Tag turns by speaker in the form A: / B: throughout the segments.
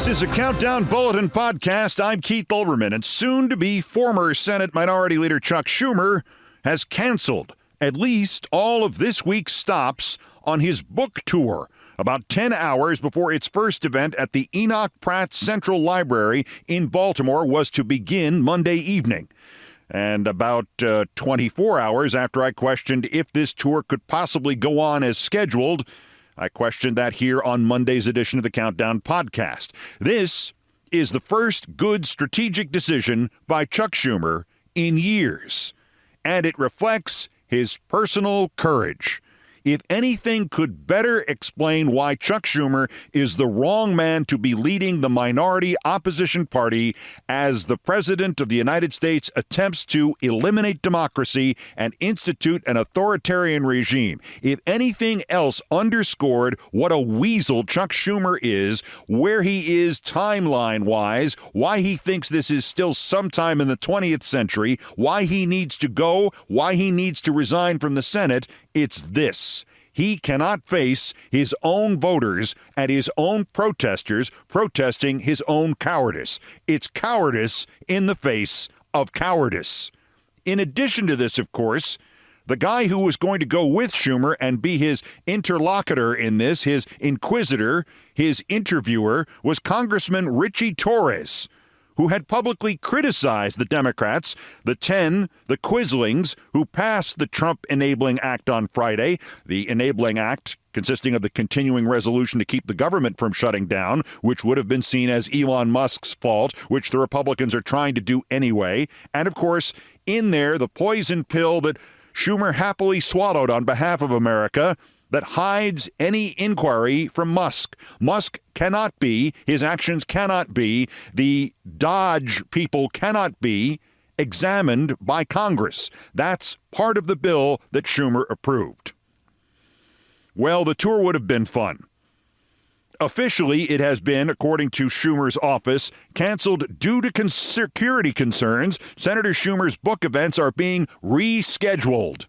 A: This is a Countdown Bulletin podcast. I'm Keith Olbermann, and soon-to-be former Senate Minority Leader Chuck Schumer has canceled at least all of this week's stops on his book tour, about 10 hours before its first event at the Enoch Pratt Central Library in Baltimore was to begin Monday evening. And about 24 hours after I questioned if this tour could possibly go on as scheduled, I questioned that here on Monday's edition of the Countdown podcast. This is the first good strategic decision by Chuck Schumer in years, and it reflects his personal courage. If anything could better explain why Chuck Schumer is the wrong man to be leading the minority opposition party as the president of the United States attempts to eliminate democracy and institute an authoritarian regime, if anything else underscored what a weasel Chuck Schumer is, where he is timeline-wise, why he thinks this is still sometime in the 20th century, why he needs to go, why he needs to resign from the Senate, it's this. He cannot face his own voters and his own protesters protesting his own cowardice. It's cowardice in the face of cowardice. In addition to this, of course, the guy who was going to go with Schumer and be his interlocutor in this, his inquisitor, his interviewer, was Congressman Richie Torres, who had publicly criticized the Democrats, the Quislings, who passed the Trump Enabling Act on Friday, the Enabling Act consisting of the continuing resolution to keep the government from shutting down, which would have been seen as Elon Musk's fault, which the Republicans are trying to do anyway. And, of course, in there, the poison pill that Schumer happily swallowed on behalf of America that hides any inquiry from Musk. Musk cannot be, his actions cannot be, the Dodge people cannot be examined by Congress. That's part of the bill that Schumer approved. Well, the tour would have been fun. Officially, it has been, according to Schumer's office, canceled due to security concerns. Senator Schumer's book events are being rescheduled.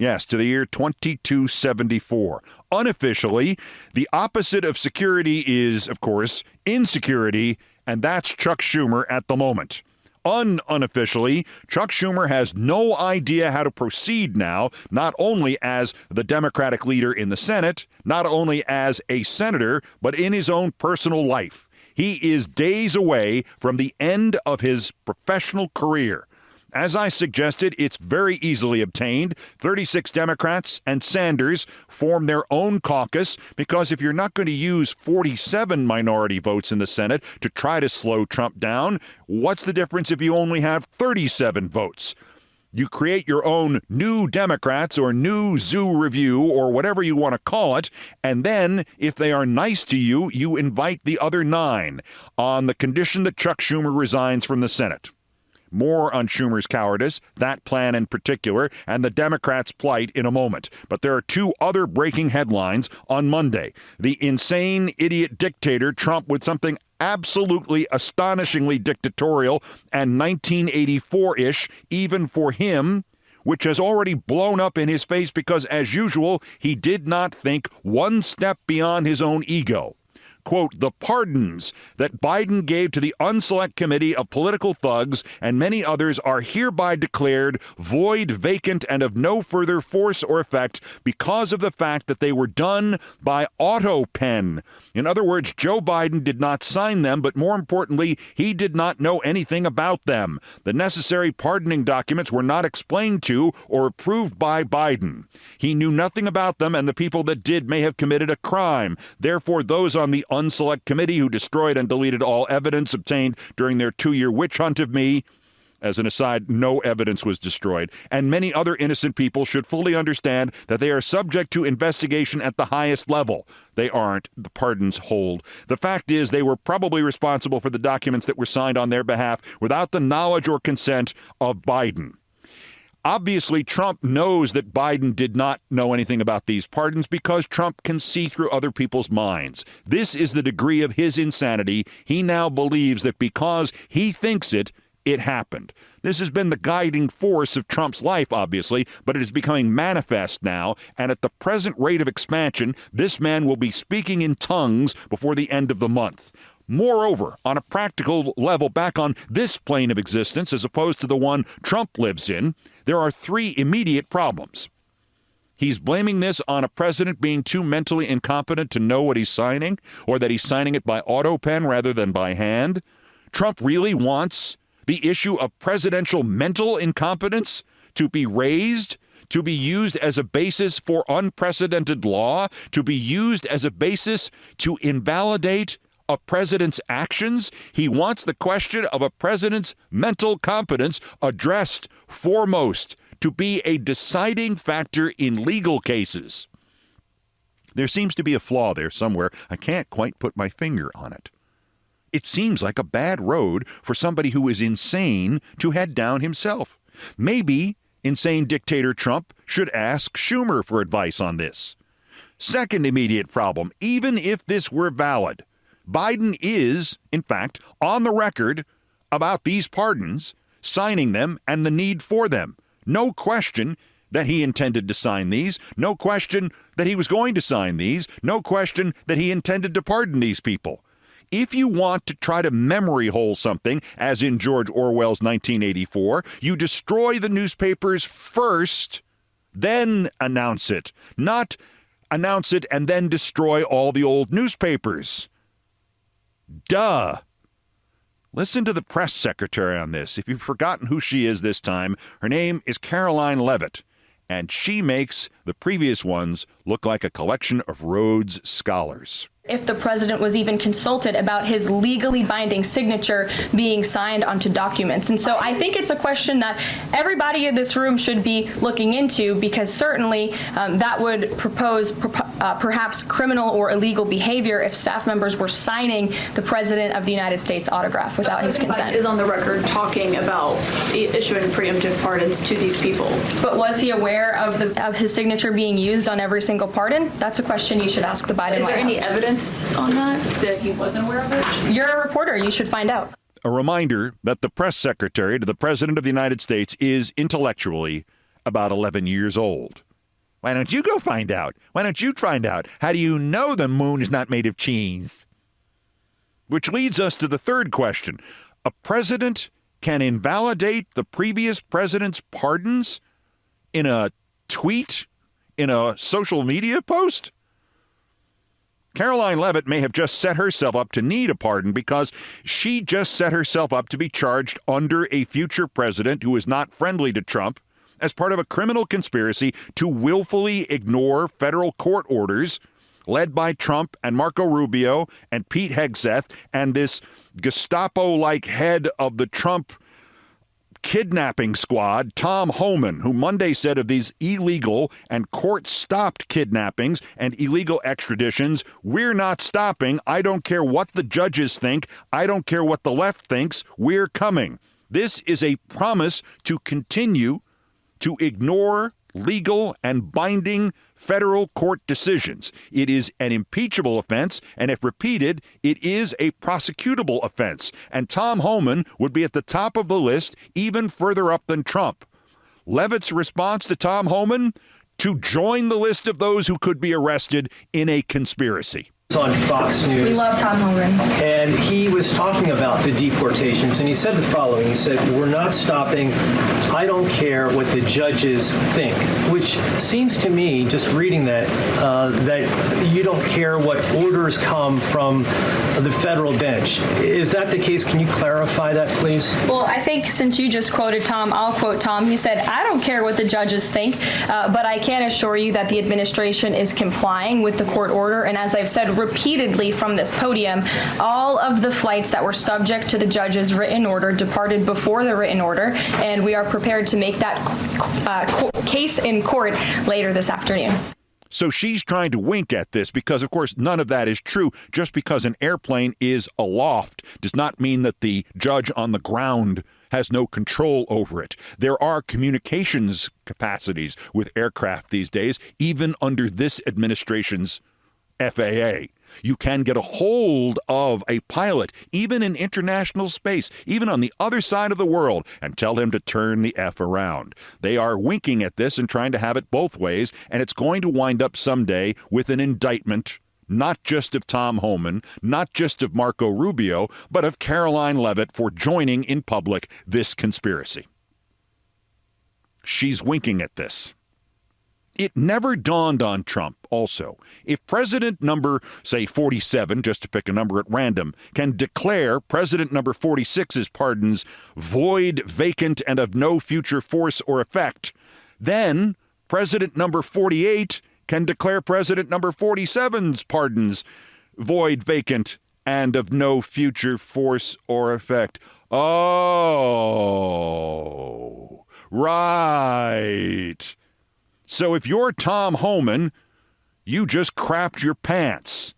A: Yes, to the year 2274. Unofficially, the opposite of security is, of course, insecurity, and that's Chuck Schumer at the moment. Unofficially, Chuck Schumer has no idea how to proceed now, not only as the Democratic leader in the Senate, not only as a senator, but in his own personal life. He is days away from the end of his professional career. As I suggested, it's very easily obtained. 36 Democrats and Sanders form their own caucus because if you're not going to use 47 minority votes in the Senate to try to slow Trump down, what's the difference if you only have 37 votes? You create your own new Democrats or new zoo review or whatever you want to call it, and then, if they are nice to you, you invite the other 9 on the condition that Chuck Schumer resigns from the Senate. More on Schumer's cowardice, that plan in particular, and the Democrats' plight in a moment. But there are 2 other breaking headlines on Monday. The insane idiot dictator Trump with something absolutely astonishingly dictatorial and 1984-ish, even for him, which has already blown up in his face because, as usual, he did not think one step beyond his own ego. Quote, the pardons that Biden gave to the Unselect Committee of Political Thugs and many others are hereby declared void, vacant, and of no further force or effect because of the fact that they were done by auto pen. In other words, Joe Biden did not sign them, but more importantly, he did not know anything about them. The necessary pardoning documents were not explained to or approved by Biden. He knew nothing about them, and the people that did may have committed a crime. Therefore, those on the Unselect Committee who destroyed and deleted all evidence obtained during their 2-year witch hunt of me, as an aside, no evidence was destroyed, and many other innocent people should fully understand that they are subject to investigation at the highest level. They aren't. The pardons hold. The fact is they were probably responsible for the documents that were signed on their behalf without the knowledge or consent of Biden. Obviously, Trump knows that Biden did not know anything about these pardons because Trump can see through other people's minds. This is the degree of his insanity. He now believes that because he thinks it, it happened. This has been the guiding force of Trump's life, obviously, but it is becoming manifest now, and at the present rate of expansion, this man will be speaking in tongues before the end of the month. Moreover, on a practical level, back on this plane of existence, as opposed to the one Trump lives in, there are three immediate problems. He's blaming this on a president being too mentally incompetent to know what he's signing, or that he's signing it by auto pen rather than by hand. Trump really wants the issue of presidential mental incompetence to be raised, to be used as a basis for unprecedented law, to be used as a basis to invalidate a president's actions. He wants the question of a president's mental competence addressed foremost, to be a deciding factor in legal cases. There seems to be a flaw there somewhere. I can't quite put my finger on it. It seems like a bad road for somebody who is insane to head down himself. Maybe insane dictator Trump should ask Schumer for advice on this. Second immediate problem, even if this were valid, Biden is, in fact, on the record about these pardons, signing them, and the need for them. No question that he intended to sign these. No question that he was going to sign these. No question that he intended to pardon these people. If you want to try to memory hole something, as in George Orwell's 1984, you destroy the newspapers first, then announce it. Not announce it and then destroy all the old newspapers. Duh. Listen to the press secretary on this. If you've forgotten who she is this time, her name is Karoline Leavitt, and she makes the previous ones look like a collection of Rhodes Scholars.
B: If the president was even consulted about his legally binding signature being signed onto documents. And so I think it's a question that everybody in this room should be looking into, because certainly that would propose perhaps criminal or illegal behavior if staff members were signing the president of the United States autograph without his consent.
C: Is on the record talking about issuing preemptive pardons to these people.
B: But was he aware of his signature being used on every single pardon? That's a question you should ask the Biden White House.
C: Is there any evidence on that he wasn't aware of it?
B: You're a reporter. You should find out.
A: A reminder that the press secretary to the President of the United States is intellectually about 11 years old. Why don't you go find out? Why don't you find out? How do you know the moon is not made of cheese? Which leads us to the third question. A president can invalidate the previous president's pardons in a tweet, in a social media post? Karoline Leavitt may have just set herself up to need a pardon because she just set herself up to be charged under a future president who is not friendly to Trump as part of a criminal conspiracy to willfully ignore federal court orders led by Trump and Marco Rubio and Pete Hegseth and this Gestapo-like head of the Trump kidnapping squad, Tom Homan, who Monday said of these illegal and court-stopped kidnappings and illegal extraditions, "We're not stopping. I don't care what the judges think. I don't care what the left thinks. We're coming." This is a promise to continue to ignore legal and binding federal court decisions. It is an impeachable offense, and if repeated, it is a prosecutable offense. And Tom Homan would be at the top of the list, even further up than Trump. Leavitt's response to Tom Homan? To join the list of those who could be arrested in a conspiracy.
D: On Fox News.
B: We love Tom Homan.
D: And he was talking about the deportations, and he said the following. He said, "We're not stopping. I don't care what the judges think," which seems to me, just reading that, that you don't care what orders come from the federal bench. Is that the case? Can you clarify that, please?
B: Well, I think since you just quoted Tom, I'll quote Tom. He said, "I don't care what the judges think, but I can assure you that the administration is complying with the court order." And as I've said repeatedly from this podium, all of the flights that were subject to the judge's written order departed before the written order, and we are prepared to make that case in court later this afternoon.
A: So she's trying to wink at this because, of course, none of that is true. Just because an airplane is aloft does not mean that the judge on the ground has no control over it. There are communications capacities with aircraft these days, even under this administration's FAA. You can get a hold of a pilot, even in international space, even on the other side of the world, and tell him to turn the F around. They are winking at this and trying to have it both ways, and it's going to wind up someday with an indictment not just of Tom Homan, not just of Marco Rubio, but of Karoline Leavitt for joining in public this conspiracy. She's winking at this. It never dawned on Trump, also, if President number, say, 47, just to pick a number at random, can declare President number 46's pardons void, vacant, and of no future force or effect, then President number 48 can declare President number 47's pardons void, vacant, and of no future force or effect. Oh, right. So if you're Tom Homan, you just crapped your pants.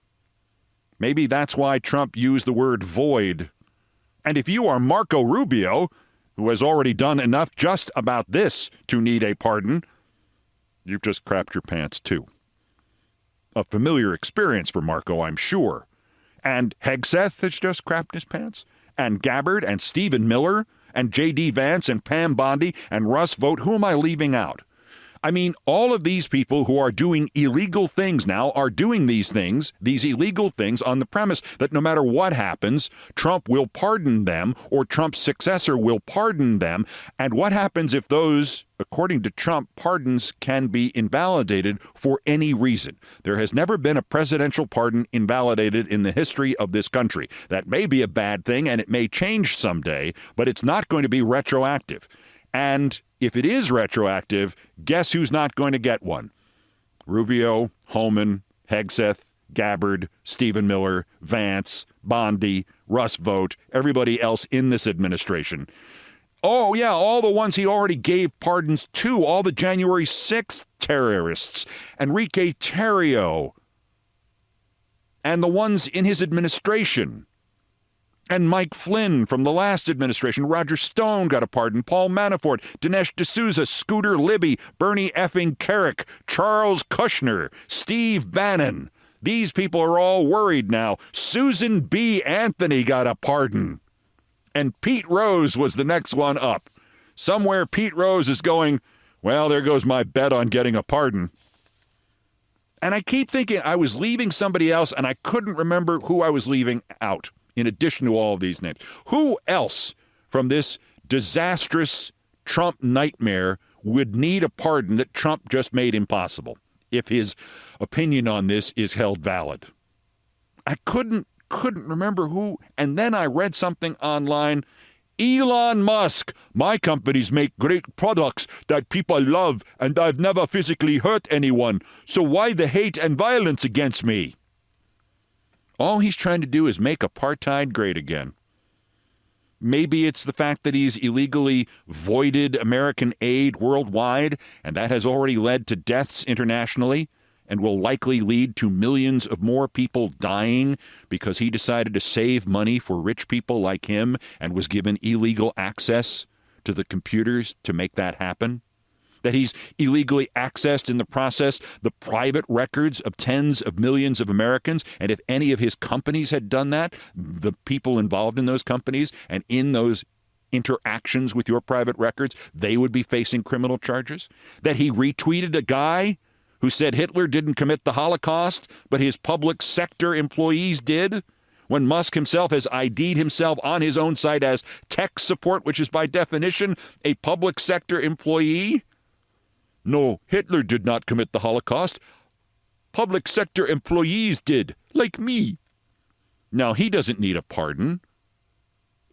A: Maybe that's why Trump used the word void. And if you are Marco Rubio, who has already done enough just about this to need a pardon, you've just crapped your pants too. A familiar experience for Marco, I'm sure. And Hegseth has just crapped his pants. And Gabbard and Stephen Miller and J.D. Vance and Pam Bondi and Russ Vought. Who am I leaving out? I mean, all of these people who are doing illegal things now are doing these things, these illegal things, on the premise that no matter what happens, Trump will pardon them or Trump's successor will pardon them. And what happens if those, according to Trump, pardons can be invalidated for any reason? There has never been a presidential pardon invalidated in the history of this country. That may be a bad thing and it may change someday, but it's not going to be retroactive. And if it is retroactive, guess who's not going to get one? Rubio, Homan, Hegseth, Gabbard, Stephen Miller, Vance, Bondi, Russ Vought, everybody else in this administration. Oh, yeah, all the ones he already gave pardons to, all the January 6th terrorists, Enrique Tarrio, and the ones in his administration. And Mike Flynn from the last administration, Roger Stone got a pardon, Paul Manafort, Dinesh D'Souza, Scooter Libby, Bernie effing Carrick, Charles Kushner, Steve Bannon. These people are all worried now. Susan B. Anthony got a pardon. And Pete Rose was the next one up. Somewhere Pete Rose is going, well, there goes my bet on getting a pardon. And I keep thinking I was leaving somebody else, and I couldn't remember who I was leaving out. In addition to all of these names, who else from this disastrous Trump nightmare would need a pardon that Trump just made impossible if his opinion on this is held valid? I couldn't remember who. And then I read something online. Elon Musk. My companies make great products that people love, and I've never physically hurt anyone. So why the hate and violence against me? All he's trying to do is make apartheid great again. Maybe it's the fact that he's illegally voided American aid worldwide, and that has already led to deaths internationally and will likely lead to millions of more people dying because he decided to save money for rich people like him and was given illegal access to the computers to make that happen. That he's illegally accessed in the process the private records of tens of millions of Americans. And if any of his companies had done that, the people involved in those companies and in those interactions with your private records, they would be facing criminal charges. That he retweeted a guy who said Hitler didn't commit the Holocaust, but his public sector employees did, when Musk himself has ID'd himself on his own site as tech support, which is by definition a public sector employee. No, Hitler did not commit the Holocaust. Public sector employees did, like me. Now, he doesn't need a pardon.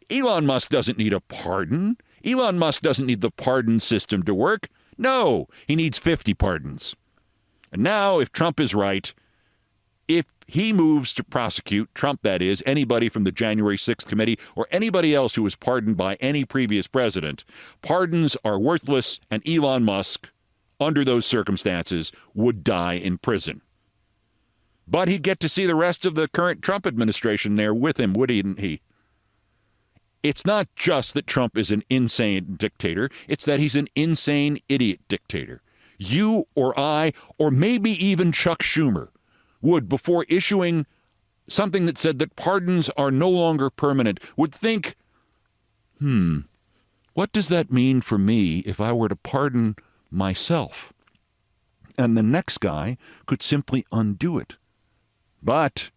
A: Elon Musk doesn't need a pardon. Elon Musk doesn't need the pardon system to work. No, he needs 50 pardons. And now, if Trump is right, if he moves to prosecute, Trump that is, anybody from the January 6th committee or anybody else who was pardoned by any previous president, pardons are worthless, and Elon Musk, under those circumstances, would die in prison. But he'd get to see the rest of the current Trump administration there with him, wouldn't he? It's not just that Trump is an insane dictator. It's that he's an insane idiot dictator. You or I, or maybe even Chuck Schumer, would, before issuing something that said that pardons are no longer permanent, would think, what does that mean for me if I were to pardon myself? And the next guy could simply undo it. But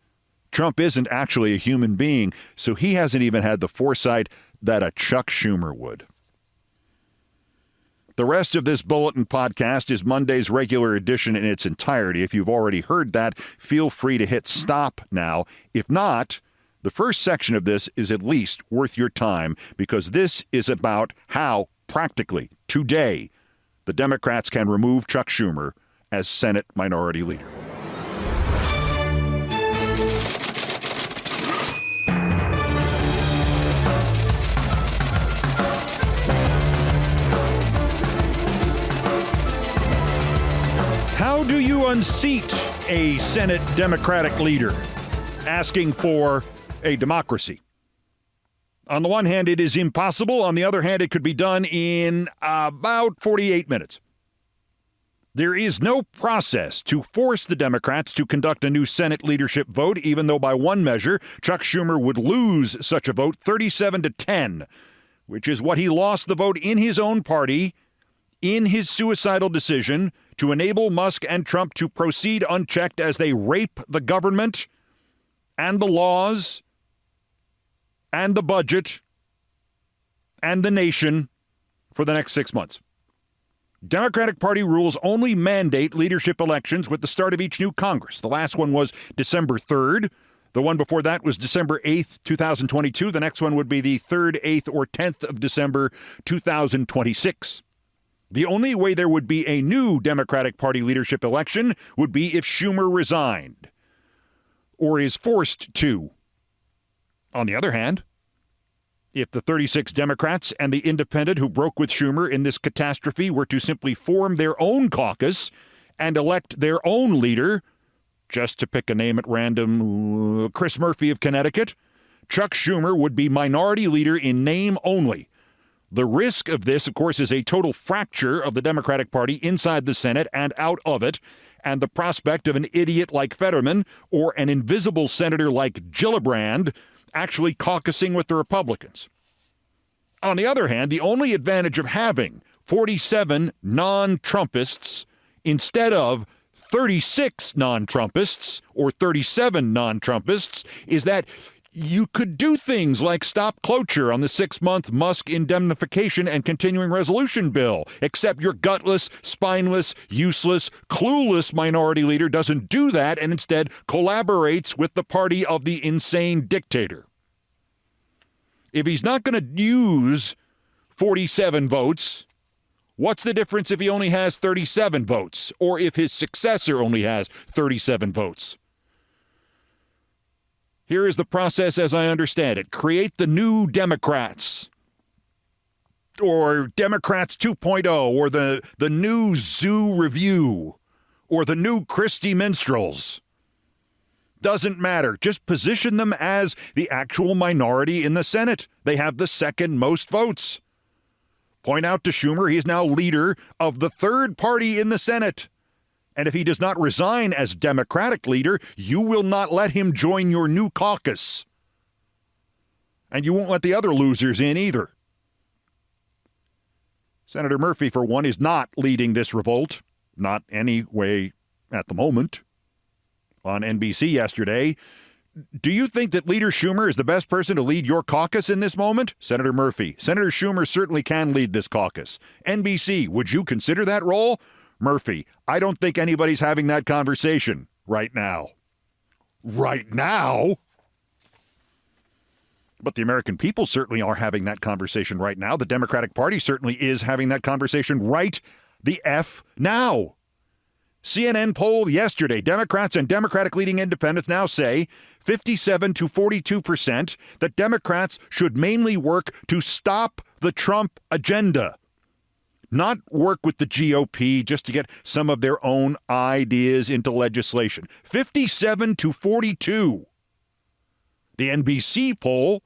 A: Trump isn't actually a human being, so he hasn't even had the foresight that a Chuck Schumer would. The rest of this Bulletin podcast is Monday's regular edition in its entirety. If you've already heard that, feel free to hit stop now. If not, the first section of this is at least worth your time, because this is about how, practically, today, the Democrats can remove Chuck Schumer as Senate Minority Leader. How do you unseat a Senate Democratic leader asking for a democracy? On the one hand, it is impossible. On the other hand, it could be done in about 48 minutes. There is no process to force the Democrats to conduct a new Senate leadership vote, even though by one measure, Chuck Schumer would lose such a vote 37-10, which is what he lost the vote in his own party in his suicidal decision to enable Musk and Trump to proceed unchecked as they rape the government and the laws and the budget and the nation for the next 6 months. Democratic Party rules only mandate leadership elections with the start of each new Congress. The last one was December 3rd. The one before that was December 8th, 2022. The next one would be the 3rd, 8th, or 10th of December, 2026. The only way there would be a new Democratic Party leadership election would be if Schumer resigned or is forced to. On the other hand, if the 36 Democrats and the independent who broke with Schumer in this catastrophe were to simply form their own caucus and elect their own leader, just to pick a name at random, Chris Murphy of Connecticut, Chuck Schumer would be minority leader in name only. The risk of this, of course, is a total fracture of the Democratic Party inside the Senate and out of it, and the prospect of an idiot like Fetterman or an invisible senator like Gillibrand actually caucusing with the Republicans. On the other hand, the only advantage of having 47 non-Trumpists instead of 36 non-Trumpists or 37 non-Trumpists is that you could do things like stop cloture on the 6-month Musk indemnification and continuing resolution bill, except your gutless, spineless, useless, clueless minority leader doesn't do that and instead collaborates with the party of the insane dictator. If he's not going to use 47 votes, what's the difference if he only has 37 votes or if his successor only has 37 votes? Here is the process as I understand it. Create the new Democrats, or Democrats 2.0, or the new Zoo Review, or the new Christie Minstrels. Doesn't matter. Just position them as the actual minority in the Senate. They have the second most votes. Point out to Schumer he's now leader of the third party in the Senate. And if he does not resign as Democratic leader, you will not let him join your new caucus. And you won't let the other losers in either. Senator Murphy, for one, is not leading this revolt. Not anyway at the moment. On NBC yesterday, do you think that Leader Schumer is the best person to lead your caucus in this moment? Senator Murphy, Senator Schumer certainly can lead this caucus. NBC, would you consider that role? Murphy, I don't think anybody's having that conversation right now. Right now? But the American people certainly are having that conversation right now. The Democratic Party certainly is having that conversation right the F now. CNN poll yesterday, Democrats and Democratic leading independents now say 57 to 42% that Democrats should mainly work to stop the Trump agenda. Not work with the GOP just to get some of their own ideas into legislation. 57 to 42. The NBC poll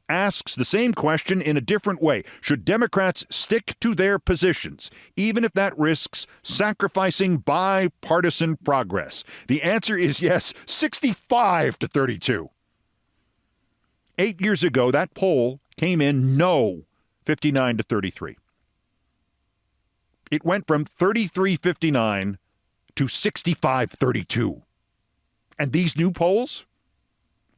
A: asks the same question in a different way. Should Democrats stick to their positions, even if that risks sacrificing bipartisan progress? The answer is yes, 65 to 32. 8 years ago, that poll came in no, 59 to 33. It went from 33-59 to 65-32. And these new polls,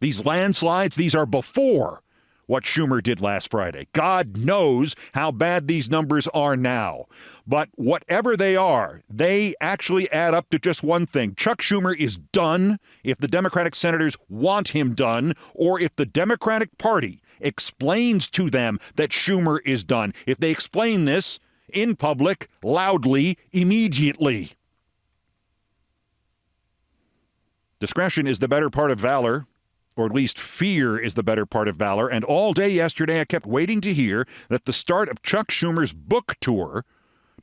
A: these landslides, these are before what Schumer did last Friday. God knows how bad these numbers are now. But whatever they are, they actually add up to just one thing. Chuck Schumer is done if the Democratic senators want him done, or if the Democratic Party explains to them that Schumer is done. If they explain this in public, loudly, immediately. Discretion is the better part of valor. Or at least fear is the better part of valor. And all day yesterday, I kept waiting to hear that the start of Chuck Schumer's book tour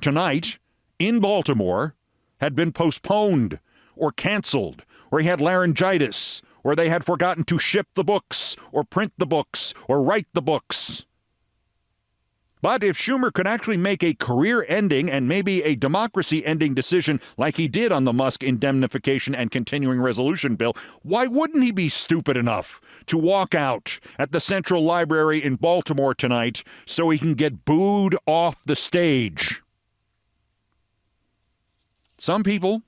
A: tonight in Baltimore had been postponed or canceled, or he had laryngitis, or they had forgotten to ship the books, or print the books, or write the books. But if Schumer could actually make a career-ending and maybe a democracy-ending decision like he did on the Musk indemnification and continuing resolution bill, why wouldn't he be stupid enough to walk out at the Central Library in Baltimore tonight so he can get booed off the stage? Some people,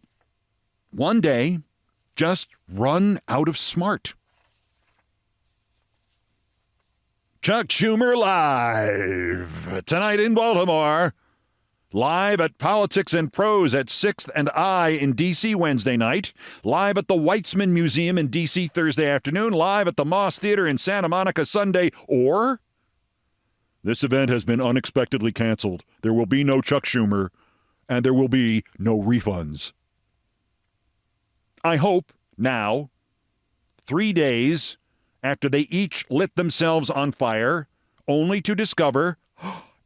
A: one day, just run out of smart. Chuck Schumer live tonight in Baltimore. Live at Politics and Prose at 6th and I in D.C. Wednesday night. Live at the Weitzman Museum in D.C. Thursday afternoon. Live at the Moss Theater in Santa Monica Sunday. Or, this event has been unexpectedly canceled. There will be no Chuck Schumer, and there will be no refunds. I hope now, 3 days after they each lit themselves on fire, only to discover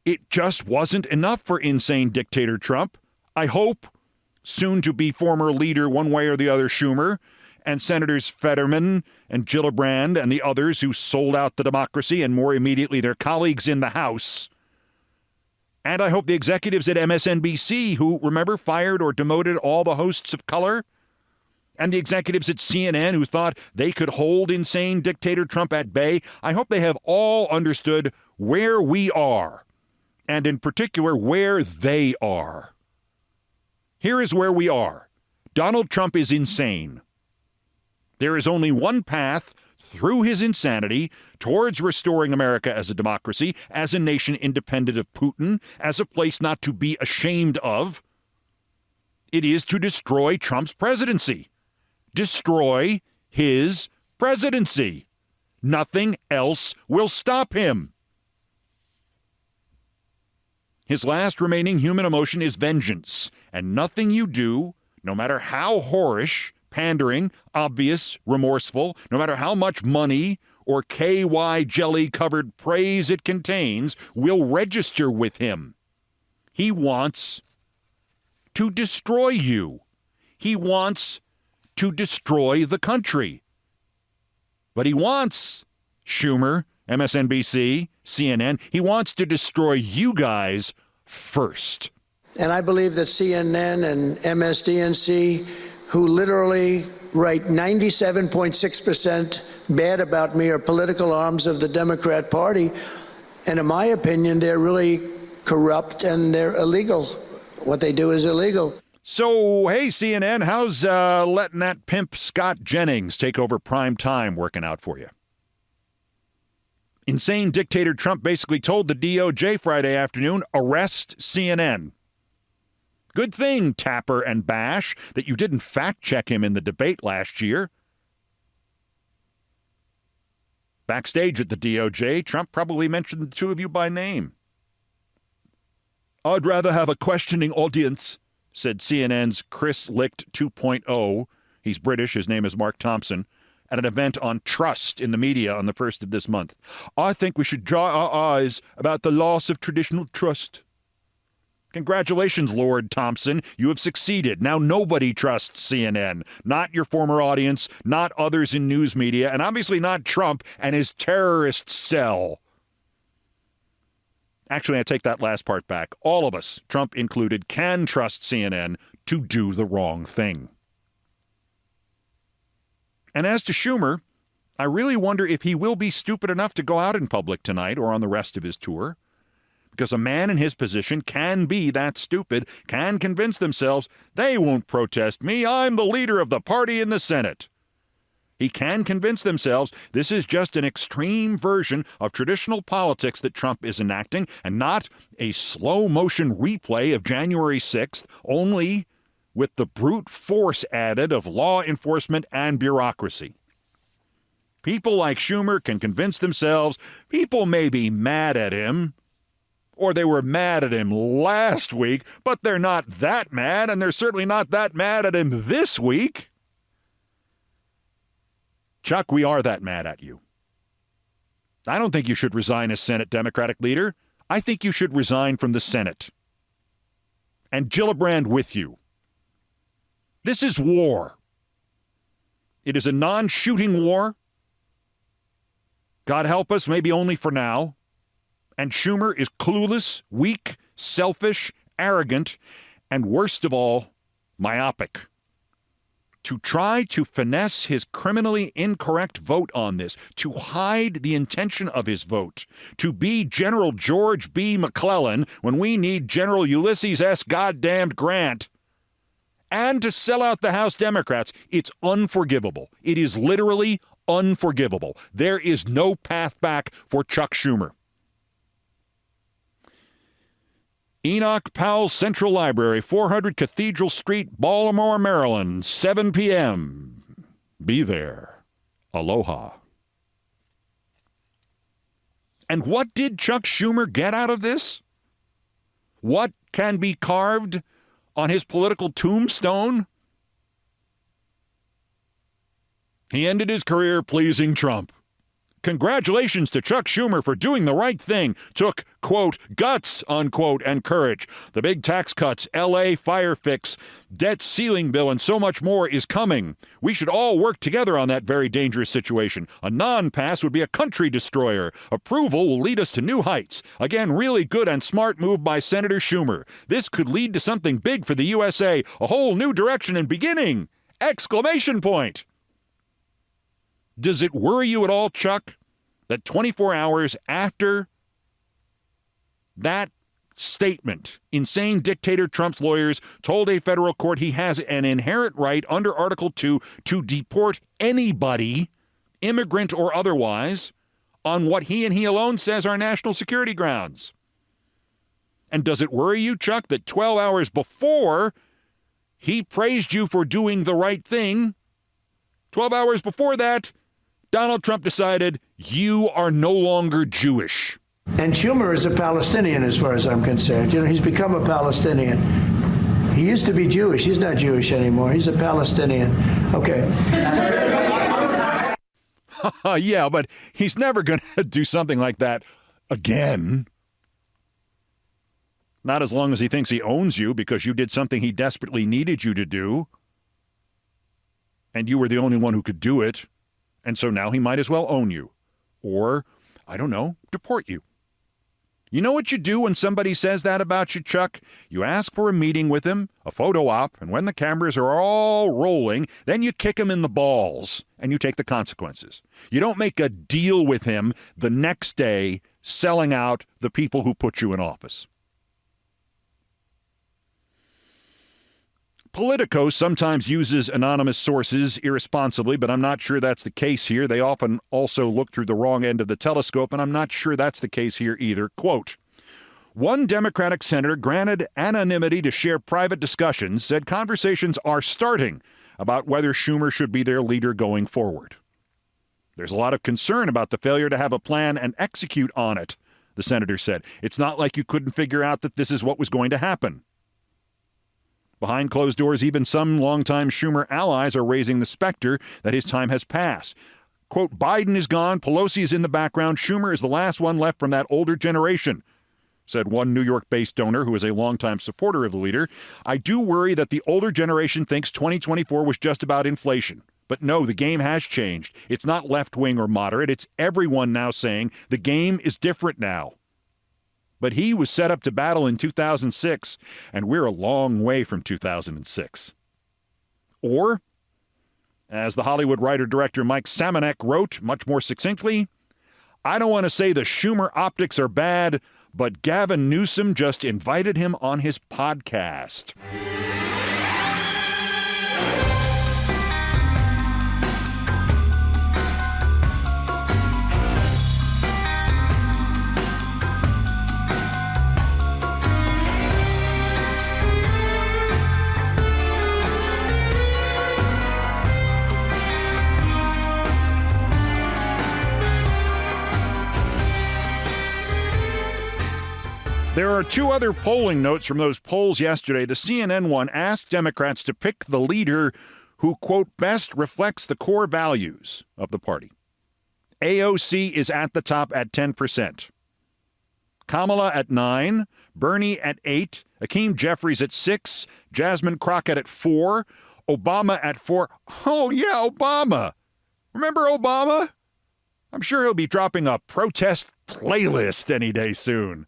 A: it just wasn't enough for insane dictator Trump. I hope soon-to-be former leader one way or the other Schumer and Senators Fetterman and Gillibrand and the others who sold out the democracy and more immediately their colleagues in the House. And I hope the executives at MSNBC who, remember, fired or demoted all the hosts of color, and the executives at CNN who thought they could hold insane dictator Trump at bay, I hope they have all understood where we are, and in particular where they are. Here is where we are. Donald Trump is insane. There is only one path through his insanity towards restoring America as a democracy, as a nation independent of Putin, as a place not to be ashamed of. It is to destroy Trump's presidency. Destroy his presidency. Nothing else will stop him. His last remaining human emotion is vengeance, and nothing you do, no matter how whorish, pandering, obvious, remorseful, no matter how much money or KY jelly-covered praise it contains, will register with him. He wants to destroy you. He wants to destroy the country. But he wants, Schumer, MSNBC, CNN, he wants to destroy you guys first.
E: And I believe that CNN and MSDNC, who literally write 97.6% bad about me, are political arms of the Democrat Party. And in my opinion, they're really corrupt and they're illegal. What they do is illegal.
A: So, hey, CNN, how's letting that pimp Scott Jennings take over prime time working out for you? Insane dictator Trump basically told the DOJ Friday afternoon, arrest CNN. Good thing, Tapper and Bash, that you didn't fact-check him in the debate last year. Backstage at the DOJ, Trump probably mentioned the two of you by name. I'd rather have a questioning audience, said CNN's Chris Licht 2.0. He's British. His name is Mark Thompson. At an event on trust in the media on the 1st of this month. I think we should dry our eyes about the loss of traditional trust. Congratulations, Lord Thompson. You have succeeded. Now nobody trusts CNN. Not your former audience, not others in news media, and obviously not Trump and his terrorist cell. Actually, I take that last part back. All of us, Trump included, can trust CNN to do the wrong thing. And as to Schumer, I really wonder if he will be stupid enough to go out in public tonight or on the rest of his tour. Because a man in his position can be that stupid, can convince themselves, they won't protest me, I'm the leader of the party in the Senate. He can convince themselves this is just an extreme version of traditional politics that Trump is enacting and not a slow-motion replay of January 6th, only with the brute force added of law enforcement and bureaucracy. People like Schumer can convince themselves people may be mad at him, or they were mad at him last week, but they're not that mad, and they're certainly not that mad at him this week. Chuck, we are that mad at you. I don't think you should resign as Senate Democratic leader. I think you should resign from the Senate. And Gillibrand with you. This is war. It is a non-shooting war. God help us, maybe only for now. And Schumer is clueless, weak, selfish, arrogant, and worst of all, myopic. To try to finesse his criminally incorrect vote on this, to hide the intention of his vote, to be General George B. McClellan when we need General Ulysses S. Goddamned Grant, and to sell out the House Democrats, it's unforgivable. It is literally unforgivable. There is no path back for Chuck Schumer. Enoch Powell Central Library, 400 Cathedral Street, Baltimore, Maryland, 7 p.m. Be there. Aloha. And what did Chuck Schumer get out of this? What can be carved on his political tombstone? He ended his career pleasing Trump. Congratulations to Chuck Schumer for doing the right thing. Took, quote, guts, unquote, and courage. The big tax cuts, L.A. fire fix, debt ceiling bill, and so much more is coming. We should all work together on that very dangerous situation. A non-pass would be a country destroyer. Approval will lead us to new heights. Again, really good and smart move by Senator Schumer. This could lead to something big for the USA. A whole new direction and beginning! Exclamation point! Does it worry you at all, Chuck, that 24 hours after that statement, insane dictator Trump's lawyers told a federal court he has an inherent right under Article 2 to deport anybody, immigrant or otherwise, on what he and he alone says are national security grounds? And does it worry you, Chuck, that 12 hours before he praised you for doing the right thing, 12 hours before that, Donald Trump decided you are no longer Jewish.
E: And Schumer is a Palestinian as far as I'm concerned. You know, he's become a Palestinian. He used to be Jewish. He's not Jewish anymore. He's a Palestinian. Okay.
A: Yeah, but he's never going to do something like that again. Not as long as he thinks he owns you because you did something he desperately needed you to do. And you were the only one who could do it. And so now he might as well own you. Or, I don't know, deport you. You know what you do when somebody says that about you, Chuck? You ask for a meeting with him, a photo op, and when the cameras are all rolling, then you kick him in the balls and you take the consequences. You don't make a deal with him the next day selling out the people who put you in office. Politico sometimes uses anonymous sources irresponsibly, but I'm not sure that's the case here. They often also look through the wrong end of the telescope, and I'm not sure that's the case here either. Quote, one Democratic senator granted anonymity to share private discussions, said conversations are starting about whether Schumer should be their leader going forward. There's a lot of concern about the failure to have a plan and execute on it, the senator said. It's not like you couldn't figure out that this is what was going to happen. Behind closed doors, even some longtime Schumer allies are raising the specter that his time has passed. Quote, Biden is gone, Pelosi is in the background, Schumer is the last one left from that older generation, said one New York-based donor who is a longtime supporter of the leader. I do worry that the older generation thinks 2024 was just about inflation. But no, the game has changed. It's not left-wing or moderate. It's everyone now saying the game is different now. But he was set up to battle in 2006, and we're a long way from 2006. Or, as the Hollywood writer-director Mike Samanek wrote much more succinctly, I don't want to say the Schumer optics are bad, but Gavin Newsom just invited him on his podcast. There are two other polling notes from those polls yesterday. The CNN one asked Democrats to pick the leader who, quote, best reflects the core values of the party. AOC is at the top at 10%. Kamala at 9%, Bernie at 8%, Hakeem Jeffries at 6%, Jasmine Crockett at 4%, Obama at 4%. Oh, yeah, Obama. Remember Obama? I'm sure he'll be dropping a protest playlist any day soon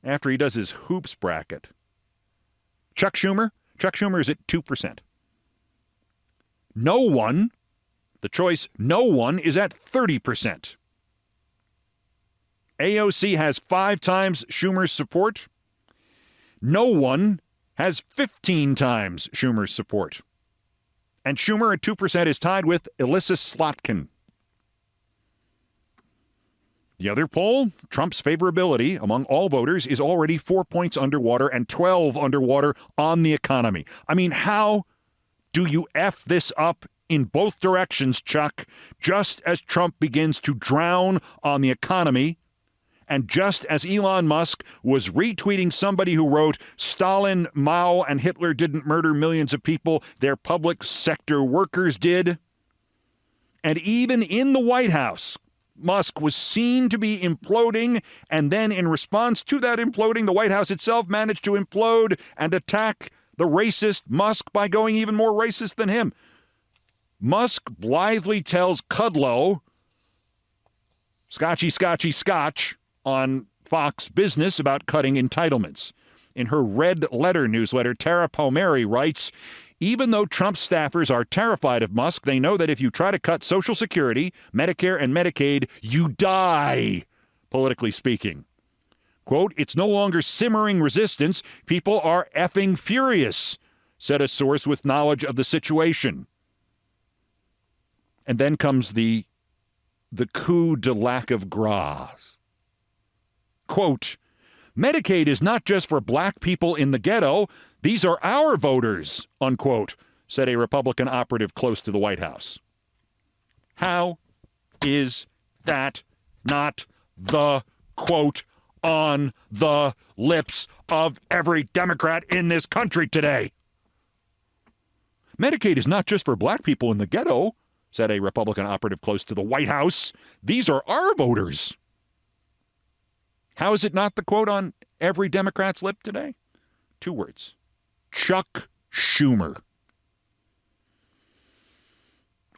A: after he does his hoops bracket. Chuck Schumer is at 2%. No one, the choice no one, is at 30%. AOC has 5 times Schumer's support. No one has 15 times Schumer's support. And Schumer at 2% is tied with Elissa Slotkin. The other poll, Trump's favorability among all voters is already 4 points underwater and 12 underwater on the economy. I mean, how do you F this up in both directions, Chuck? Just as Trump begins to drown on the economy, and just as Elon Musk was retweeting somebody who wrote, Stalin, Mao, and Hitler didn't murder millions of people, their public sector workers did. And even in the White House, Musk was seen to be imploding, and then in response to that imploding, the White House itself managed to implode and attack the racist Musk by going even more racist than him. Musk blithely tells Kudlow, Scotchy, Scotch, on Fox Business about cutting entitlements. In her red letter newsletter, Tara Palmieri writes, even though Trump staffers are terrified of Musk, they know that if you try to cut Social Security, Medicare, and Medicaid, you die, politically speaking. Quote, it's no longer simmering resistance. People are effing furious, said a source with knowledge of the situation. And then comes the coup de lac of grace. Quote, Medicaid is not just for black people in the ghetto. These are our voters, unquote, said a Republican operative close to the White House. How is that not the quote on the lips of every Democrat in this country today? Medicaid is not just for black people in the ghetto, said a Republican operative close to the White House. These are our voters. How is it not the quote on every Democrat's lip today? 2 words. Chuck Schumer.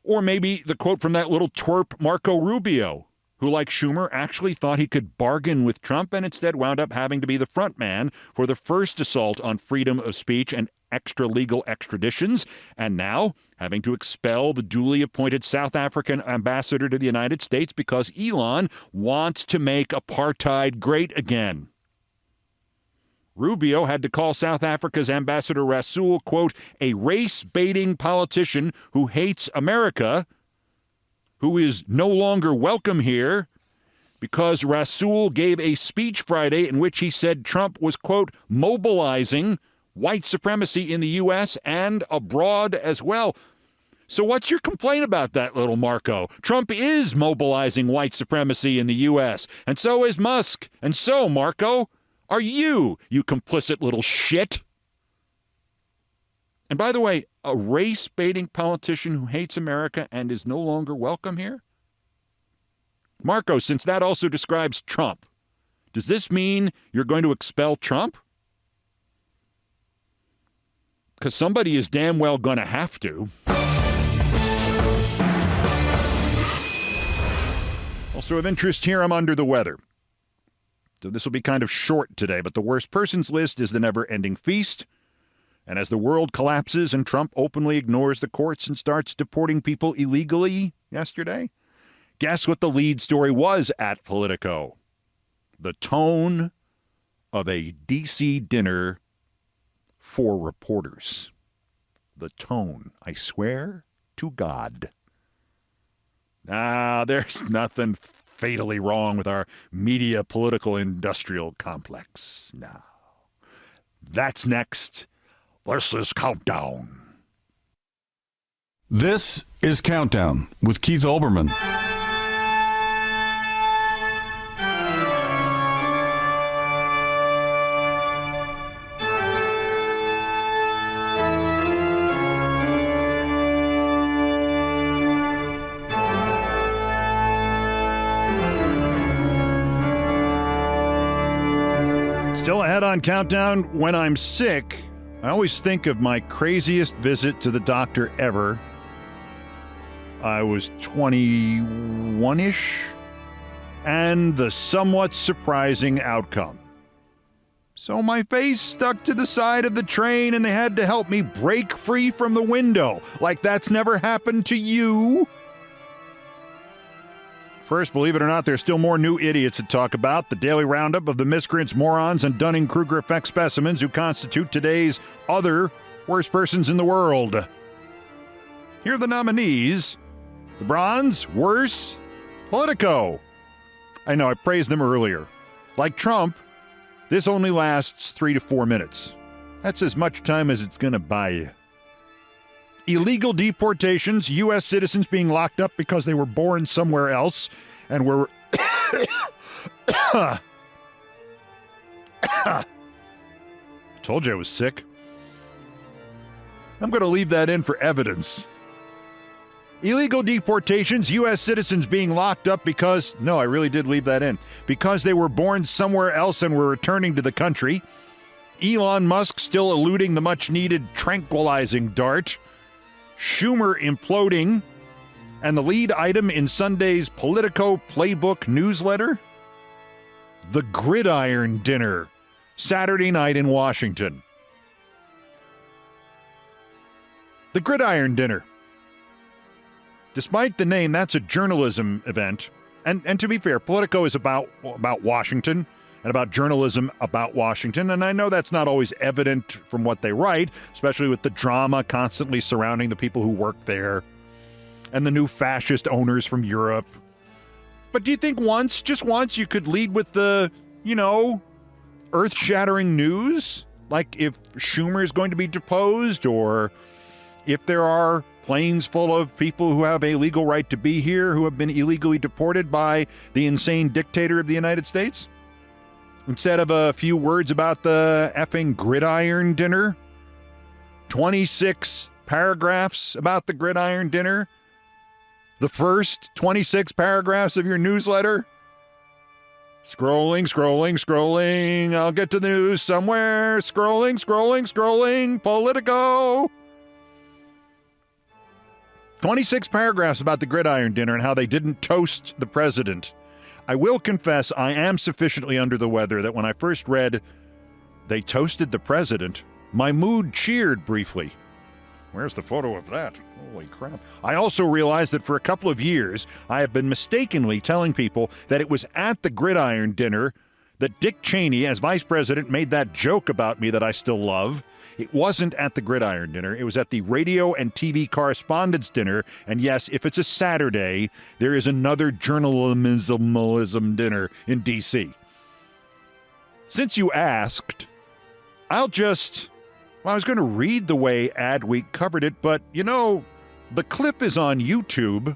A: Or maybe the quote from that little twerp Marco Rubio, who, like Schumer, actually thought he could bargain with Trump and instead wound up having to be the front man for the first assault on freedom of speech and extra-legal extraditions, and now having to expel the duly appointed South African ambassador to the United States because Elon wants to make apartheid great again. Rubio had to call South Africa's Ambassador Rasool, quote, a race-baiting politician who hates America, who is no longer welcome here, because Rasool gave a speech Friday in which he said Trump was, quote, mobilizing white supremacy in the U.S. and abroad as well. So what's your complaint about that, little Marco? Trump is mobilizing white supremacy in the U.S., and so is Musk. And so, Marco, are you complicit little shit. And by the way, a race-baiting politician who hates America and is no longer welcome here? Marco, since that also describes Trump, does this mean you're going to expel Trump? Because somebody is damn well going to have to. Also of interest here, I'm under the weather. So this will be kind of short today, but the worst persons list is the never-ending feast. And as the world collapses and Trump openly ignores the courts and starts deporting people illegally yesterday, guess what the lead story was at Politico? The tone of a D.C. dinner for reporters. The tone, I swear to God. There's nothing fatally wrong with our media political industrial complex. No. That's next. This is Countdown.
F: This is Countdown with Keith Olbermann.
A: Still ahead on Countdown. When I'm sick, I always think of my craziest visit to the doctor ever. I was 21-ish, and the somewhat surprising outcome. So my face stuck to the side of the train, and they had to help me break free from the window. Like that's never happened to you. First, believe it or not, there's still more new idiots to talk about. The daily roundup of the miscreants, morons, and Dunning-Kruger effect specimens who constitute today's other worst persons in the world. Here are the nominees. The bronze, worse, Politico. I know, I praised them earlier. Like Trump, this only lasts 3 to 4 minutes. That's as much time as it's going to buy you. Illegal deportations, U.S. citizens being locked up because they were born somewhere else and were... Told you I was sick. I'm going to leave that in for evidence. Illegal deportations, U.S. citizens being locked up because... No, I really did leave that in. Because they were born somewhere else and were returning to the country. Elon Musk still eluding the much-needed tranquilizing dart. Schumer imploding. And the lead item in Sunday's Politico Playbook newsletter? The Gridiron Dinner, Saturday night in Washington. The Gridiron Dinner. Despite the name, that's a journalism event. And to be fair, Politico is about Washington and about journalism about Washington. And I know that's not always evident from what they write, especially with the drama constantly surrounding the people who work there and the new fascist owners from Europe. But do you think just once, you could lead with the, earth-shattering news? Like if Schumer is going to be deposed, or if there are planes full of people who have a legal right to be here who have been illegally deported by the insane dictator of the United States? Instead of a few words about the effing Gridiron Dinner, 26 paragraphs about the Gridiron Dinner, the first 26 paragraphs of your newsletter. Scrolling, I'll get to the news somewhere. Scrolling, Politico. 26 paragraphs about the Gridiron Dinner and how they didn't toast the president. I will confess I am sufficiently under the weather that when I first read they toasted the president, my mood cheered briefly. Where's the photo of that? Holy crap. I also realized that for a couple of years, I have been mistakenly telling people that it was at the Gridiron Dinner that Dick Cheney, as vice president, made that joke about me that I still love. It wasn't at the Gridiron Dinner. It was at the Radio and TV Correspondents' Dinner. And yes, if it's a Saturday, there is another journalism dinner in D.C. Since you asked, I was going to read the way Adweek covered it, but, the clip is on YouTube,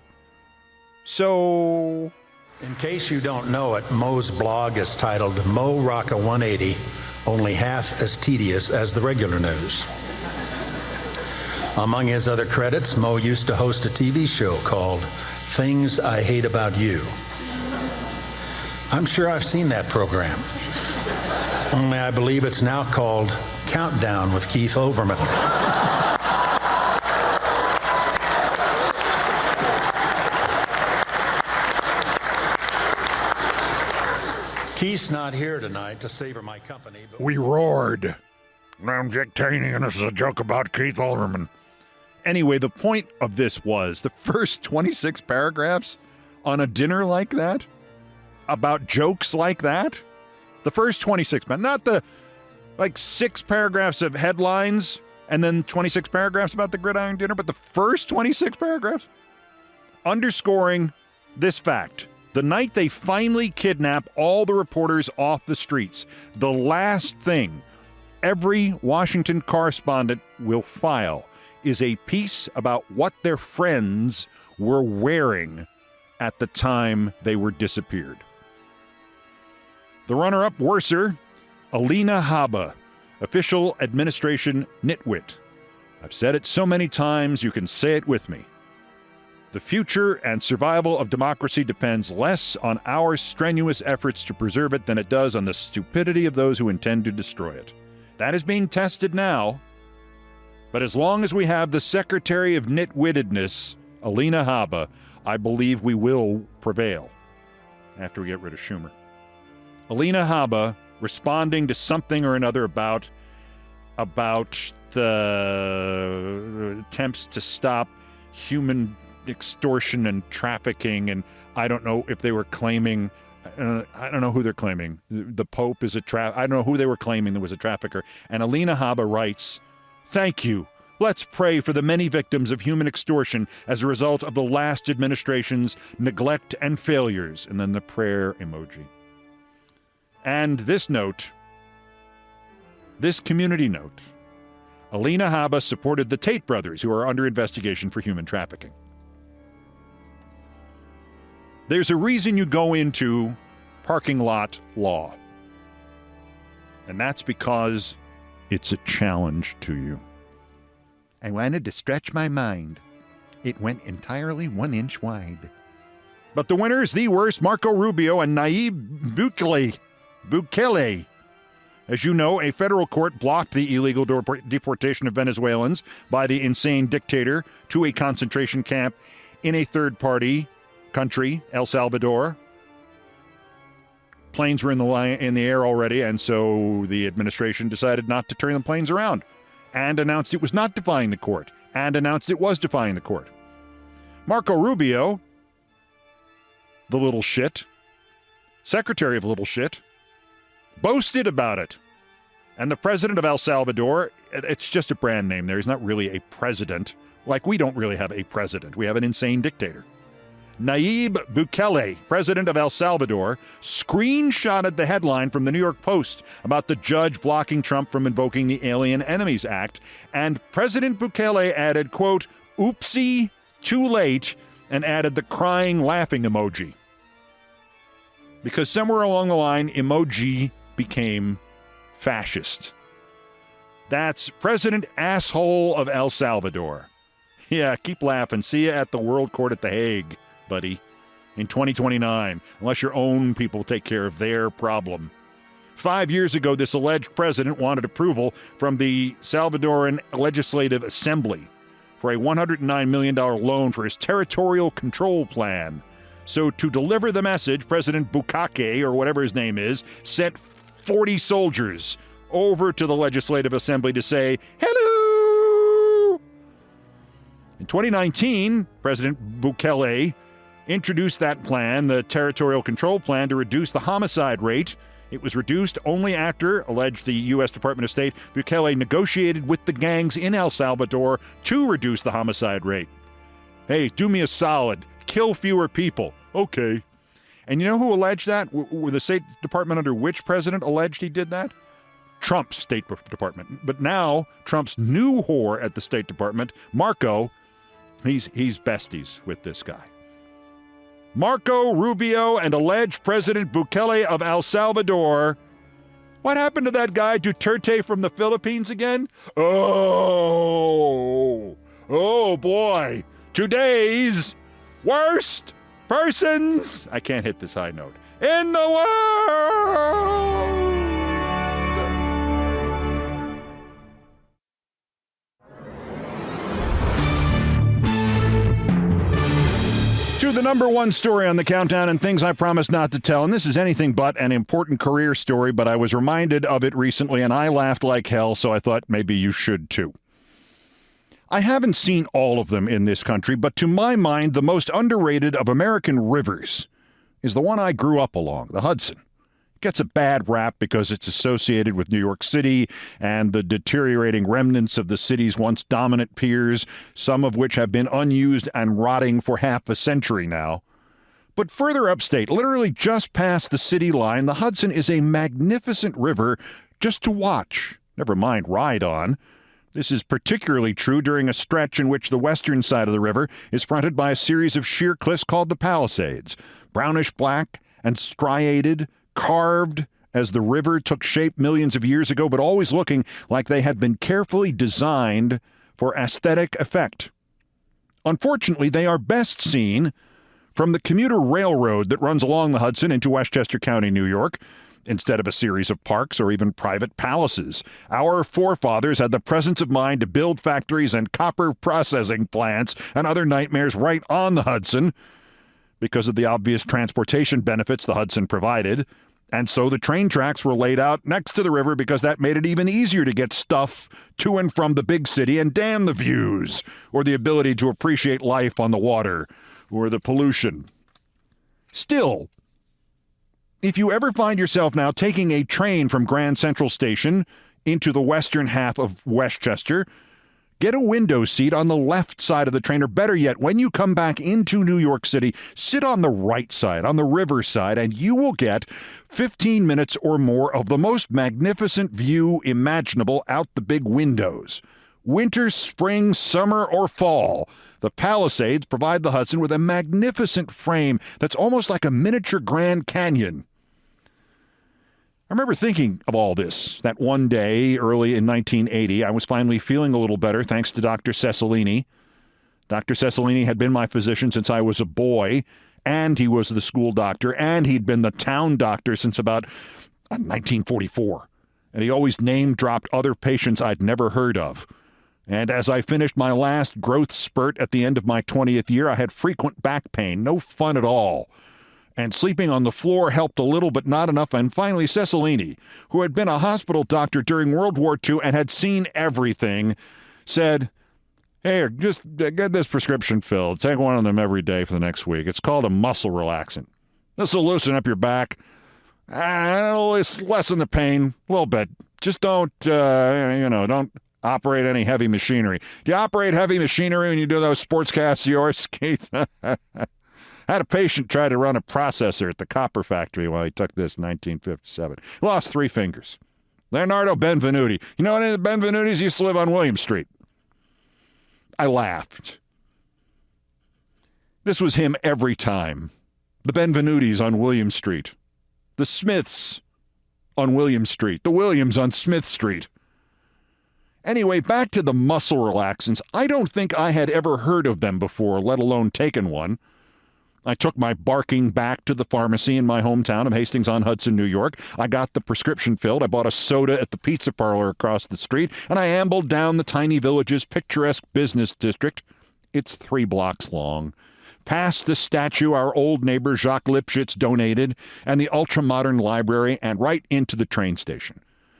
A: so...
G: In case you don't know it, Mo's blog is titled Mo Rocca 180, only half as tedious as the regular news. Among his other credits, Mo used to host a TV show called Things I Hate About You. I'm sure I've seen that program, only I believe it's now called Countdown with Keith Olbermann. Keith's not here tonight to savor my company, but
A: we roared. I'm Jack Taney, and this is a joke about Keith Olbermann. Anyway, the point of this was the first 26 paragraphs on a dinner like that, about jokes like that, the first 26, but not the 6 paragraphs of headlines and then 26 paragraphs about the Gridiron Dinner, but the first 26 paragraphs underscoring this fact. The night they finally kidnap all the reporters off the streets, the last thing every Washington correspondent will file is a piece about what their friends were wearing at the time they were disappeared. The runner-up, worser, Alina Habba, official administration nitwit. I've said it so many times you can say it with me. The future and survival of democracy depends less on our strenuous efforts to preserve it than it does on the stupidity of those who intend to destroy it. That is being tested now. But as long as we have the Secretary of Nitwittedness, Alina Habba, I believe we will prevail after we get rid of Schumer. Alina Habba responding to something or another about the attempts to stop human extortion and trafficking, and I don't know if they were claiming, I don't know who they're claiming. The Pope is I don't know who they were claiming that was a trafficker. And Alina Habba writes, "Thank you. Let's pray for the many victims of human extortion as a result of the last administration's neglect and failures." And then the prayer emoji. And this note, this community note, Alina Habba supported the Tate brothers, who are under investigation for human trafficking. There's a reason you go into parking lot law, and that's because it's a challenge to you. I wanted to stretch my mind. It went entirely 1 inch wide. But the winners, the worst, Marco Rubio and Nayib Bukele. As you know, a federal court blocked the illegal deportation of Venezuelans by the insane dictator to a concentration camp in a third-party country, El Salvador. Planes were in the air already, and so the administration decided not to turn the planes around and announced it was not defying the court and announced it was defying the court. Marco Rubio, the little shit, secretary of little shit, boasted about it. And the president of El Salvador, it's just a brand name there. He's not really a president. Like, we don't really have a president. We have an insane dictator. Nayib Bukele, president of El Salvador, screenshotted the headline from the New York Post about the judge blocking Trump from invoking the Alien Enemies Act. And President Bukele added, quote, "Oopsie, too late," and added the crying, laughing emoji. Because somewhere along the line, emoji became fascist. That's President Asshole of El Salvador. Yeah, keep laughing. See you at the World Court at The Hague, buddy, in 2029, unless your own people take care of their problem. 5 years ago, this alleged president wanted approval from the Salvadoran Legislative Assembly for a $109 million loan for his territorial control plan. So to deliver the message, President Bukake, or whatever his name is, sent 40 soldiers over to the Legislative Assembly to say, hello! In 2019, President Bukele introduced that plan, the territorial control plan, to reduce the homicide rate. It was reduced only after, alleged the U.S. Department of State, Bukele negotiated with the gangs in El Salvador to reduce the homicide rate. Hey, do me a solid. Kill fewer people. Okay. And you know who alleged that? Were the State Department under which president alleged he did that? Trump's State Department. But now, Trump's new whore at the State Department, Marco, he's besties with this guy. Marco Rubio and alleged President Bukele of El Salvador. What happened to that guy Duterte from the Philippines again? Oh boy. Today's worst persons, I can't hit this high note, in the world. To the number one story on the countdown and things I promised not to tell. And this is anything but an important career story, but I was reminded of it recently and I laughed like hell, so I thought maybe you should too. I haven't seen all of them in this country, but to my mind, the most underrated of American rivers is the one I grew up along, the Hudson. It gets a bad rap because it's associated with New York City and the deteriorating remnants of the city's once dominant piers, some of which have been unused and rotting for half a century now. But further upstate, literally just past the city line, the Hudson is a magnificent river just to watch, never mind ride on. This is particularly true during a stretch in which the western side of the river is fronted by a series of sheer cliffs called the Palisades, brownish black and striated, carved as the river took shape millions of years ago, but always looking like they had been carefully designed for aesthetic effect. Unfortunately, they are best seen from the commuter railroad that runs along the Hudson into Westchester County, New York, instead of a series of parks or even private palaces. Our forefathers had the presence of mind to build factories and copper processing plants and other nightmares right on the Hudson because of the obvious transportation benefits the Hudson provided. And so the train tracks were laid out next to the river because that made it even easier to get stuff to and from the big city, and damn the views or the ability to appreciate life on the water or the pollution. Still, if you ever find yourself now taking a train from Grand Central Station into the western half of Westchester, get a window seat on the left side of the train, or better yet, when you come back into New York City, sit on the right side, on the river side, and you will get 15 minutes or more of the most magnificent view imaginable out the big windows. Winter, spring, summer, or fall, the Palisades provide the Hudson with a magnificent frame that's almost like a miniature Grand Canyon. I remember thinking of all this that one day early in 1980. I was finally feeling a little better thanks to Dr. Cecilini. Dr. Cecilini had been my physician since I was a boy, and he was the school doctor, and he'd been the town doctor since about 1944. And he always name-dropped other patients I'd never heard of. And as I finished my last growth spurt at the end of my 20th year, I had frequent back pain, no fun at all. And sleeping on the floor helped a little, but not enough. And finally, Cecilini, who had been a hospital doctor during World War II and had seen everything, said, "Hey, just get this prescription filled. Take one of them every day for the next week. It's called a muscle relaxant. This will loosen up your back. It'll lessen the pain a little bit. Just don't operate any heavy machinery." Do you operate heavy machinery when you do those sportscasts of yours, Keith? I had a patient try to run a processor at the copper factory while he took this in 1957. He lost 3 fingers. Leonardo Benvenuti. You know, any of the Benvenutis used to live on William Street. I laughed. This was him every time. The Benvenutis on William Street. The Smiths on William Street. The Williams on Smith Street. Anyway, back to the muscle relaxants. I don't think I had ever heard of them before, let alone taken one. I took my barking back to the pharmacy in my hometown of Hastings-on-Hudson, New York. I got the prescription filled. I bought a soda at the pizza parlor across the street, and I ambled down the tiny village's picturesque business district. It's 3 blocks long. Past the statue our old neighbor Jacques Lipschitz donated, and the ultra-modern library, and right into the train station.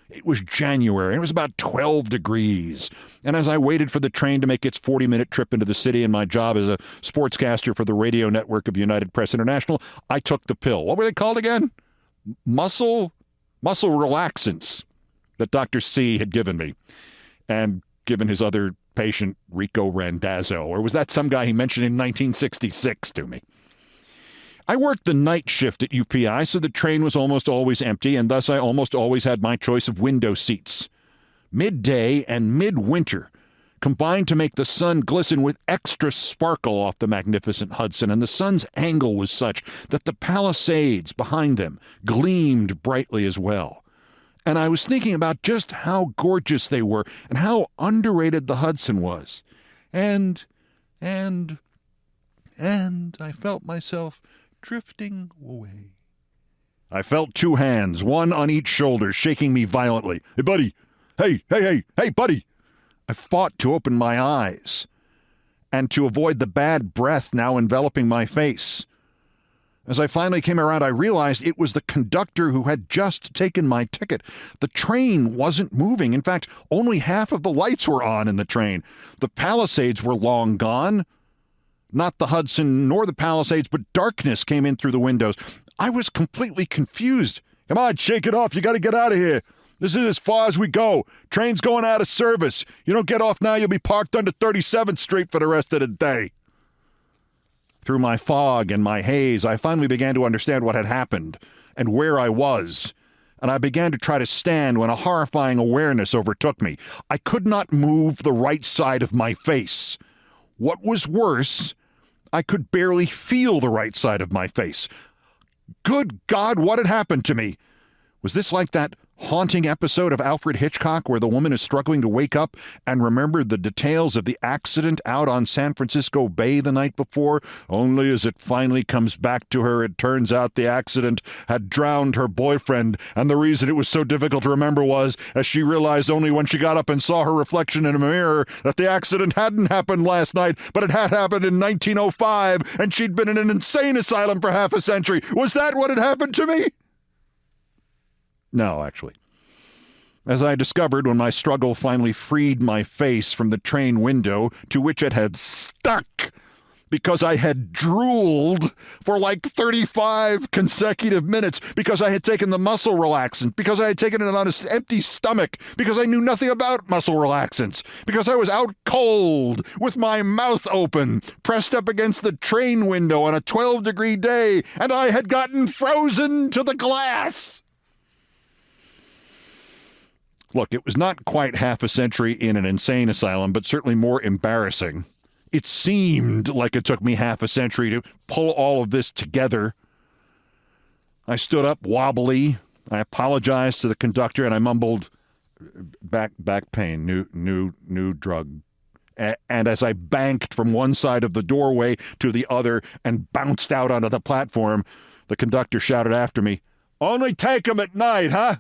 A: It was January, and it was about 12 degrees. And as I waited for the train to make its 40-minute trip into the city in my job as a sportscaster for the radio network of United Press International, I took the pill. What were they called again? Muscle relaxants that Dr. C had given me and given his other patient, Rico Randazzo. Or was that some guy he mentioned in 1966 to me? I worked the night shift at UPI, so the train was almost always empty, and thus I almost always had my choice of window seats. Midday and midwinter combined to make the sun glisten with extra sparkle off the magnificent Hudson, and the sun's angle was such that the Palisades behind them gleamed brightly as well. And I was thinking about just how gorgeous they were and how underrated the Hudson was. And I felt myself drifting away. I felt 2 hands, one on each shoulder, shaking me violently. "Hey, buddy! Hey, buddy!" I fought to open my eyes and to avoid the bad breath now enveloping my face. As I finally came around, I realized it was the conductor who had just taken my ticket. The train wasn't moving. In fact, only half of the lights were on in the train. The Palisades were long gone. Not the Hudson nor the Palisades, but darkness came in through the windows. I was completely confused. "Come on, shake it off. You got to get out of here. This is as far as we go. Train's going out of service. You don't get off now, you'll be parked under 37th Street for the rest of the day." Through my fog and my haze, I finally began to understand what had happened and where I was. And I began to try to stand when a horrifying awareness overtook me. I could not move the right side of my face. What was worse, I could barely feel the right side of my face. Good God, what had happened to me? Was this like that haunting episode of Alfred Hitchcock where the woman is struggling to wake up and remember the details of the accident out on San Francisco Bay the night before, only as it finally comes back to her, it turns out the accident had drowned her boyfriend, and the reason it was so difficult to remember was, as she realized only when she got up and saw her reflection in a mirror, that the accident hadn't happened last night, but it had happened in 1905, and she'd been in an insane asylum for half a century. Was that what had happened to me? No, actually. As I discovered when my struggle finally freed my face from the train window to which it had stuck because I had drooled for like 35 consecutive minutes, because I had taken the muscle relaxant, because I had taken it on an empty stomach, because I knew nothing about muscle relaxants, because I was out cold with my mouth open, pressed up against the train window on a 12-degree day, and I had gotten frozen to the glass. Look, it was not quite half a century in an insane asylum, but certainly more embarrassing. It seemed like it took me half a century to pull all of this together. I stood up wobbly. I apologized to the conductor, and I mumbled, back pain, new drug. And as I banked from one side of the doorway to the other and bounced out onto the platform, the conductor shouted after me, "Only take 'em at night, huh?"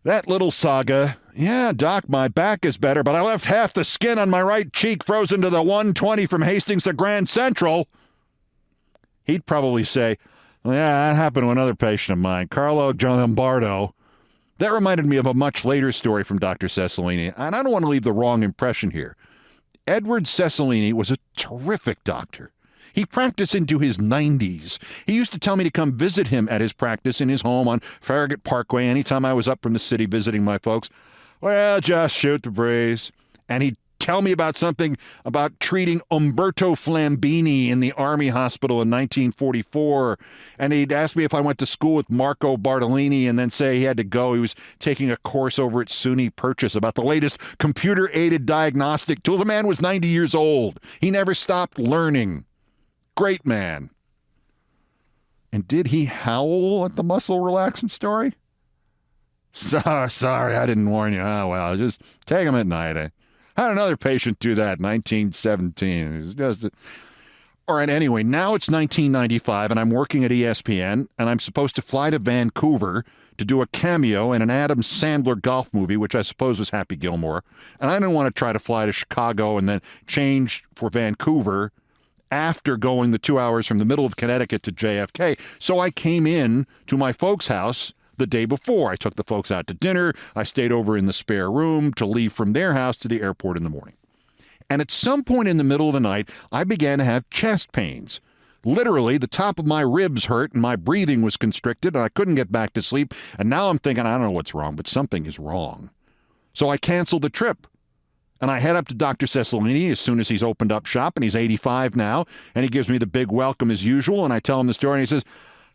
A: That little saga. Yeah, Doc, my back is better, but I left half the skin on my right cheek frozen to the 120 from Hastings to Grand Central. He'd probably say, well, yeah, that happened to another patient of mine, Carlo Lombardo. That reminded me of a much later story from Dr. Cecilini, and I don't want to leave the wrong impression here. Edward Cecilini was a terrific doctor. He practiced into his 90s. He used to tell me to come visit him at his practice in his home on Farragut Parkway anytime I was up from the city visiting my folks. Well, just shoot the breeze. And he'd tell me about something about treating Umberto Flambini in the Army Hospital in 1944. And he'd ask me if I went to school with Marco Bartolini and then say he had to go. He was taking a course over at SUNY Purchase about the latest computer-aided diagnostic tool. The man was 90 years old. He never stopped learning. Great man. And did he howl at the muscle relaxant story? Sorry, I didn't warn you. Oh, well, just take him at night. I had another patient do that in 1917. It was just... All right, anyway, now it's 1995, and I'm working at ESPN, and I'm supposed to fly to Vancouver to do a cameo in an Adam Sandler golf movie, which I suppose was Happy Gilmore. And I didn't want to try to fly to Chicago and then change for Vancouver after going the 2 hours from the middle of Connecticut to JFK. So I came in to my folks' house the day before. I took the folks out to dinner. I stayed over in the spare room to leave from their house to the airport in the morning. And at some point in the middle of the night, I began to have chest pains. Literally, the top of my ribs hurt and my breathing was constricted and I couldn't get back to sleep. And now I'm thinking, I don't know what's wrong, but something is wrong. So I canceled the trip. And I head up to Dr. Cecilini as soon as he's opened up shop, and he's 85 now, and he gives me the big welcome as usual, and I tell him the story, and he says,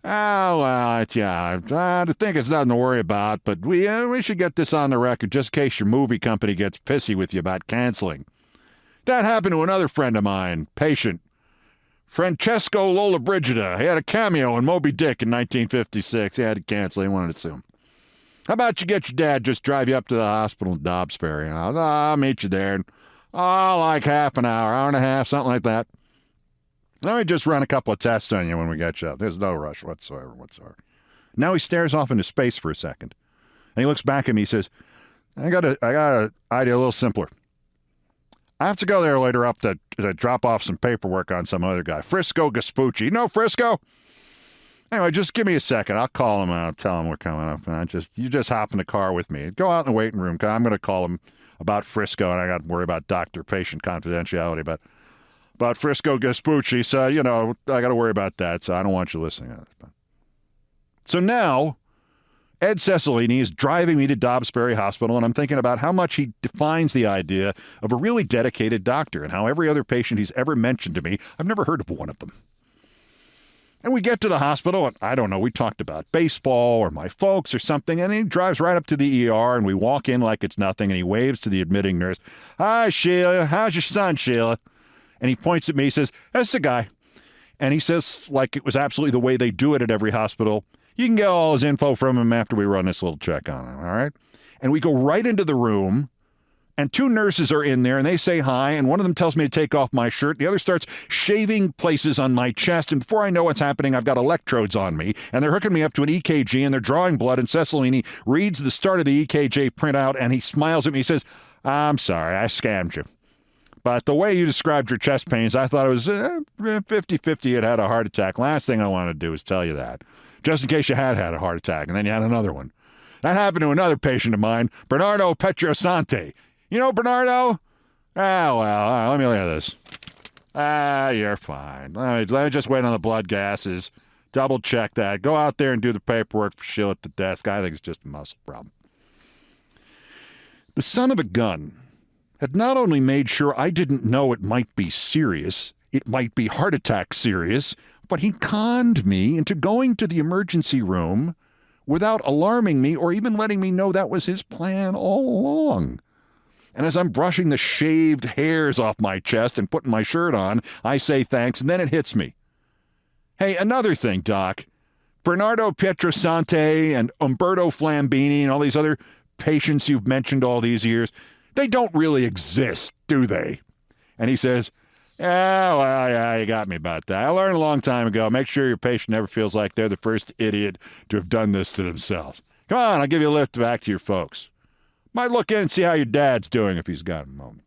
A: oh, well, yeah, I think it's nothing to worry about, but we should get this on the record just in case your movie company gets pissy with you about canceling. That happened to another friend of mine, patient, Francesco Lollobrigida. He had a cameo in Moby Dick in 1956. He had to cancel. He wanted to sue him. How about you get your dad just drive you up to the hospital in Dobbs Ferry? I'll meet you there. Like half an hour and a half, something like that. Let me just run a couple of tests on you when we get you up. There's no rush whatsoever. Now he stares off into space for a second. And he looks back at me. He says, I got an idea a little simpler. I have to go there later up to drop off some paperwork on some other guy. Frisco Gaspucci. You know Frisco? Anyway, just give me a second. I'll call him and I'll tell him we're coming up. And you just hop in the car with me. Go out in the waiting room. I'm going to call him about Frisco, and I got to worry about doctor-patient confidentiality. But about Frisco Gaspucci, so, I got to worry about that, so I don't want you listening to this. So now, Ed Cecilini is driving me to Dobbs Ferry Hospital, and I'm thinking about how much he defines the idea of a really dedicated doctor and how every other patient he's ever mentioned to me, I've never heard of one of them. And we get to the hospital, and I don't know, we talked about baseball or my folks or something, and he drives right up to the ER, and we walk in like it's nothing, and he waves to the admitting nurse. Hi, Sheila. How's your son, Sheila? And he points at me, he says, that's the guy. And he says, like it was absolutely the way they do it at every hospital, You can get all his info from him after we run this little check on him, all right? And we go right into the room, and two nurses are in there, and they say hi, and one of them tells me to take off my shirt. The other starts shaving places on my chest, and before I know what's happening, I've got electrodes on me, and they're hooking me up to an EKG, and they're drawing blood, and Cecilini reads the start of the EKG printout, and he smiles at me. He says, I'm sorry, I scammed you. But the way you described your chest pains, I thought it was 50-50 you had a heart attack. Last thing I want to do is tell you that, just in case you had a heart attack, and then you had another one. That happened to another patient of mine, Bernardo Petrosante. You know Bernardo? Well, let me look at this. You're fine. Let me just wait on the blood gases. Double check that. Go out there and do the paperwork for Sheila at the desk. I think it's just a muscle problem. The son of a gun had not only made sure I didn't know it might be serious, it might be heart attack serious, but he conned me into going to the emergency room without alarming me or even letting me know that was his plan all along. And as I'm brushing the shaved hairs off my chest and putting my shirt on, I say thanks, and then it hits me. Hey, another thing, Doc. Bernardo Pietrosante and Umberto Flambini and all these other patients you've mentioned all these years, they don't really exist, do they? And he says, yeah, you got me about that. I learned a long time ago, make sure your patient never feels like they're the first idiot to have done this to themselves. Come on, I'll give you a lift back to your folks. Might look in and see how your dad's doing if he's got a moment.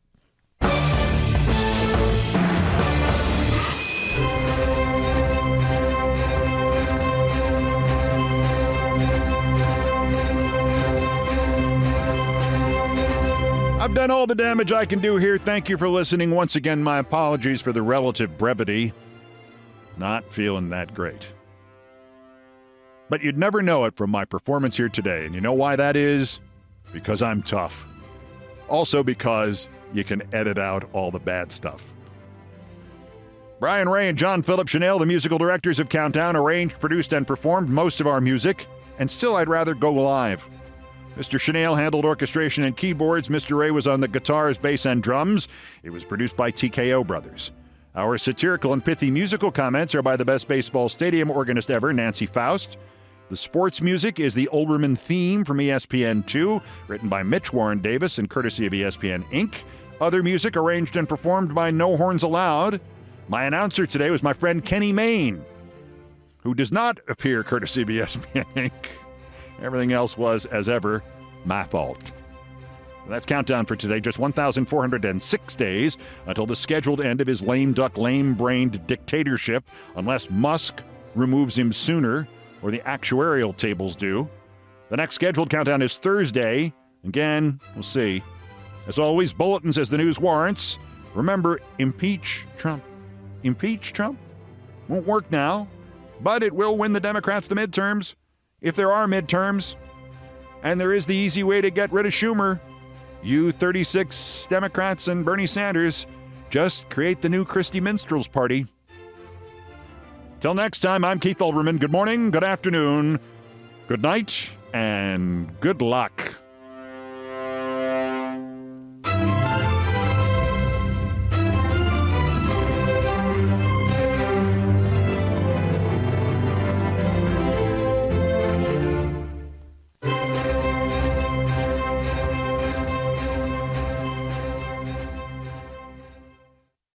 A: I've done all the damage I can do here. Thank you for listening. Once again, my apologies for the relative brevity. Not feeling that great. But you'd never know it from my performance here today. And you know why that is? Because I'm tough. Also because you can edit out all the bad stuff. Brian Ray and John Philip Chanel, the musical directors of Countdown, arranged, produced, and performed most of our music. And still, I'd rather go live. Mr. Chanel handled orchestration and keyboards. Mr. Ray was on the guitars, bass, and drums. It was produced by TKO Brothers. Our satirical and pithy musical comments are by the best baseball stadium organist ever, Nancy Faust. The sports music is the Olbermann theme from ESPN2, written by Mitch Warren Davis and courtesy of ESPN Inc. Other music arranged and performed by No Horns Allowed. My announcer today was my friend Kenny Mayne, who does not appear courtesy of ESPN Inc. Everything else was, as ever, my fault. That's Countdown for today. Just 1,406 days until the scheduled end of his lame duck, lame-brained dictatorship, unless Musk removes him sooner or the actuarial tables do. The next scheduled countdown is Thursday. Again, we'll see. As always, bulletins as the news warrants. Remember, impeach Trump. Impeach Trump? Won't work now, but it will win the Democrats the midterms. If there are midterms, and there is the easy way to get rid of Schumer, you 36 Democrats and Bernie Sanders, just create the new Christie Minstrels Party. Till next time, I'm Keith Olbermann. Good morning, good afternoon, good night, and good luck.